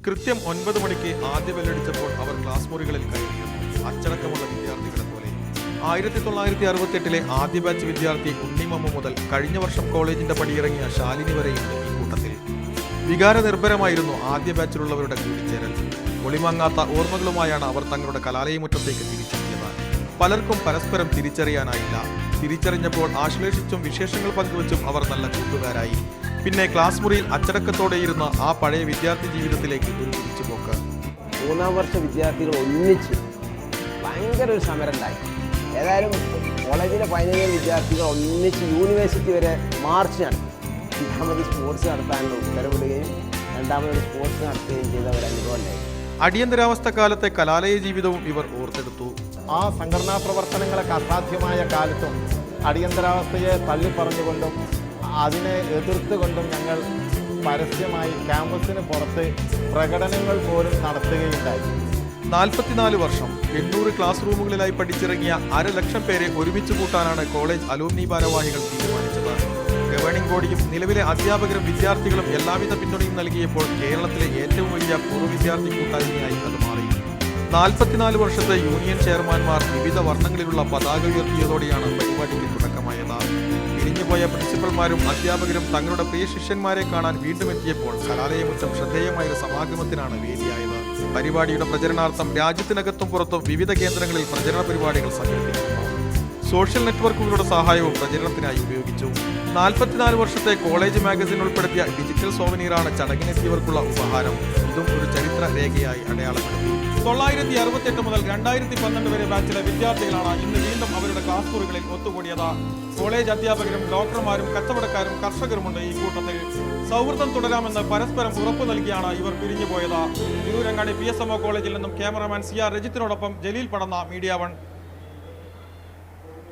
കൃത്യം 9 മണിക്ക് ആദ്യ ബെല്ലടിച്ചപ്പോൾ അവർ ക്ലാസ് മുറികളിൽ കയറിയിരുന്നു. അച്ചടക്കമുള്ള വിദ്യാർത്ഥികളെ പോലെ. 1968 ആദ്യ ബാച്ച് വിദ്യാർത്ഥി ഉണ്ണിമമ്മു മുതൽ കഴിഞ്ഞ വർഷം കോളേജിന്റെ പടിയിറങ്ങിയ ശാലിനി വരെയുണ്ട് ഈ കൂട്ടത്തിൽ. വികാരനിർഭരമായിരുന്നു ആദ്യ ബാച്ചിലുള്ളവരുടെ കൂടിച്ചേരൽ. ഒളിമങ്ങാത്ത ഓർമ്മകളുമായാണ് അവർ തങ്ങളുടെ കലാലയമുറ്റത്തേക്ക് തിരിച്ചെത്തിയത്. പലർക്കും പരസ്പരം തിരിച്ചറിയാനായില്ല. തിരിച്ചറിഞ്ഞപ്പോൾ ആശ്ലേഷിച്ചും വിശേഷങ്ങൾ പങ്കുവച്ചും അവർ നല്ല കൂട്ടുകാരായി. പിന്നെ ക്ലാസ് മുറിയിൽ അച്ചടക്കത്തോടെയിരുന്ന ആ പഴയ വിദ്യാർത്ഥി ജീവിതത്തിലേക്ക് ഒരു തിരിച്ചുപോക്ക്. 3ാം വർഷ വിദ്യാർത്ഥികൾ ഒന്നിച്ച് ഭയങ്കര ഒരു സമരം ഉണ്ടായി. ഏതായാലും കോളേജിലെ 15 വിദ്യാർത്ഥികൾ ഒന്നിച്ച് യൂണിവേഴ്സിറ്റി വരെ മാർച്ച് നടത്തി. രണ്ടാമത് സ്പോർട്സ് നടത്താനുള്ള ഉത്തരവിടുകയും രണ്ടാമത് സ്പോർട്സ് നടത്തുകയും ചെയ്ത ഒരു അനുഭവം ഉണ്ടായി. അടിയന്തരാവസ്ഥ കാലത്തെ കലാലയ ജീവിതവും ഇവർ ഓർത്തെടുത്തു. ആ സംഘടനാ പ്രവർത്തനങ്ങളൊക്കെ അസാധ്യമായ കാലത്തും അടിയന്തരാവസ്ഥയെ തള്ളിപ്പറഞ്ഞുകൊണ്ടും അതിനെ എതിർത്തുകൊണ്ടും ഞങ്ങൾ പരസ്യമായി ക്യാമ്പസിന് പുറത്ത് പ്രകടനങ്ങൾ പോലും നടത്തുകയുണ്ടായി. 44 വർഷം 800 ക്ലാസ് റൂമുകളിലായി പഠിച്ചിറങ്ങിയ 1,00,000 പേരെ ഒരുമിച്ച് കൂട്ടാനാണ് കോളേജ് അലൂമിനി ഭാരവാഹികൾ തീരുമാനിച്ചത്. ഗവേണിംഗ് ബോഡിയും നിലവിലെ അധ്യാപകരും വിദ്യാർത്ഥികളും എല്ലാവിധ പിന്തുണയും നൽകിയപ്പോൾ കേരളത്തിലെ ഏറ്റവും വലിയ പൂർവ്വ വിദ്യാർത്ഥി കൂട്ടായ്മയായി അത് മാറി. 44 വർഷത്തെ യൂണിയൻ ചെയർമാൻമാർ വിവിധ വർണ്ണങ്ങളിലുള്ള പതാക ഉയർത്തിയതോടെയാണ് പരിപാടിക്ക് തുടക്കമായത്. പിരിഞ്ഞുപോയ പ്രിൻസിപ്പൽമാരും അധ്യാപകരും തങ്ങളുടെ പ്രിയ ശിഷ്യന്മാരെ കാണാൻ വീണ്ടും എത്തിയപ്പോൾ കലാലയമുറ്റം ശ്രദ്ധേയമായ സമാഗമത്തിനാണ് വേദിയായത്. പരിപാടിയുടെ പ്രചരണാർത്ഥം രാജ്യത്തിനകത്തും പുറത്തും വിവിധ കേന്ദ്രങ്ങളിൽ പ്രചരണ പരിപാടികൾ സംഘടിപ്പിക്കുന്നു. സോഷ്യൽ നെറ്റ്വർക്കുകളുടെ സഹായവും പ്രചരണത്തിനായി ഉപയോഗിച്ചു. 44 വർഷത്തെ കോളേജ് മാഗസിൻ ഉൾപ്പെടുത്തിയ ഡിജിറ്റൽ സോവനീറാണ് ചടങ്ങിനെത്തിയവർക്കുള്ള ഉപഹാരം. ഇതും ഒരു ചരിത്ര രേഖയായി അടയാളപ്പെടുത്തി. 968 മുതൽ 2012 വരെ ബാച്ചിലെ വിദ്യാർത്ഥികളാണ് ഇന്ന് വീണ്ടും അവരുടെ ക്ലാസ് മുറികളിൽ ഒത്തുകൂടിയത്. കോളേജ് അധ്യാപകരും ഡോക്ടർമാരും കച്ചവടക്കാരും കർഷകരുമുണ്ട് ഈ കൂട്ടത്തിൽ. സൗഹൃദം തുടരാമെന്ന് പരസ്പരം ഉറപ്പു നൽകിയാണ് ഇവർ പിരിഞ്ഞുപോയത്. തിരൂരങ്ങാടി PSMO കോളേജിൽ നിന്നും ക്യാമറാമാൻ CR രജിത്തിനോടൊപ്പം ജലീൽ പടന്ന, മീഡിയ 1.